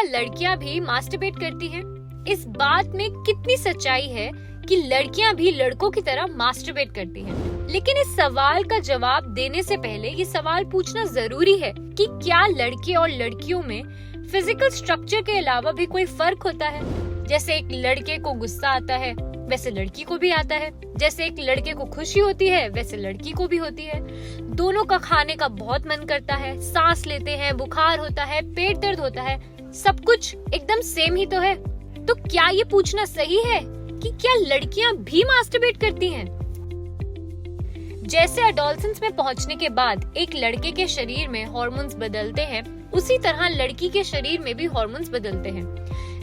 क्या लड़कियां भी मास्टरबेट करती हैं? इस बात में कितनी सच्चाई है कि लड़कियां भी लड़कों की तरह मास्टरबेट करती हैं? लेकिन इस सवाल का जवाब देने से पहले ये सवाल पूछना जरूरी है कि क्या लड़के और लड़कियों में फिजिकल स्ट्रक्चर के अलावा भी कोई फर्क होता है? जैसे एक लड़के को गुस्सा आता है वैसे लड़की को भी आता है, जैसे एक लड़के को खुशी होती है वैसे लड़की को भी होती है। दोनों का खाने का बहुत मन करता है, सांस लेते हैं, बुखार होता है, पेट दर्द होता है, सब कुछ एकदम सेम ही तो है। तो क्या ये पूछना सही है कि क्या लड़कियां भी मास्टरबेट करती हैं? जैसे एडोलसेंस में पहुंचने के बाद एक लड़के के शरीर में हार्मोन्स बदलते हैं, उसी तरह लड़की के शरीर में भी हार्मोन्स बदलते हैं।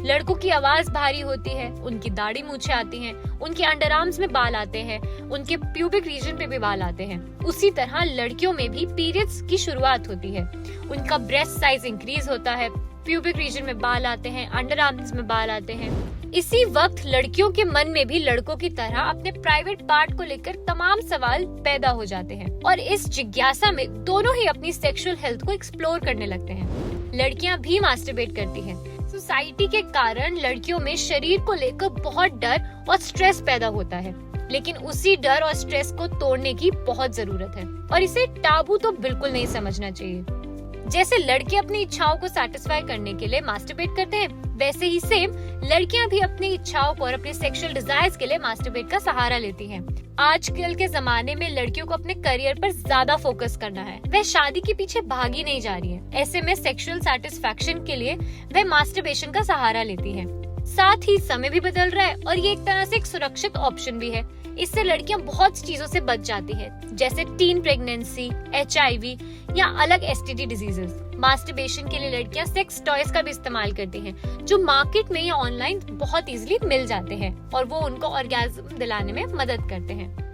लड़कों की आवाज भारी होती है, उनकी दाढ़ी मूछें आती हैं, उनके अंडर आर्म्स में बाल आते हैं, उनके प्यूबिक रीजन पे भी बाल आते हैं। उसी तरह लड़कियों में भी पीरियड्स की शुरुआत होती है, उनका ब्रेस्ट साइज इंक्रीज होता है, प्यूबिक रीजन में बाल आते हैं, अंडर आर्म्स में बाल आते हैं। इसी वक्त लड़कियों के मन में भी लड़कों की तरह अपने प्राइवेट पार्ट को लेकर तमाम सवाल पैदा हो जाते हैं और इस जिज्ञासा में दोनों ही अपनी सेक्सुअल हेल्थ को एक्सप्लोर करने लगते हैं। लड़कियां भी मास्टरबेट करती हैं। सोसाइटी के कारण लड़कियों में शरीर को लेकर बहुत डर और स्ट्रेस पैदा होता है, लेकिन उसी डर और स्ट्रेस को तोड़ने की बहुत जरूरत है और इसे टाबू तो बिल्कुल नहीं समझना चाहिए। जैसे लड़के अपनी इच्छाओं को सैटिस्फाई करने के लिए मास्टरबेट करते हैं, वैसे ही सेम लड़कियां भी अपनी इच्छाओं को और अपने सेक्सुअल डिजायर्स के लिए मास्टरबेट का सहारा लेती हैं। आजकल के जमाने में लड़कियों को अपने करियर पर ज्यादा फोकस करना है, वह शादी के पीछे भागी नहीं जा रही है। ऐसे में सेक्सुअल सैटिस्फैक्शन के लिए वह मास्टरबेशन का सहारा लेती है। साथ ही समय भी बदल रहा है और ये एक तरह से एक सुरक्षित ऑप्शन भी है। इससे लड़कियां बहुत चीजों से बच जाती है, जैसे टीन प्रेगनेंसी, HIV या अलग STD डिजीजेस। मास्टरबेशन के लिए लड़कियां सेक्स टॉयज का भी इस्तेमाल करती हैं, जो मार्केट में या ऑनलाइन बहुत इजीली मिल जाते हैं और वो उनको ऑर्गेज्म दिलाने में मदद करते हैं।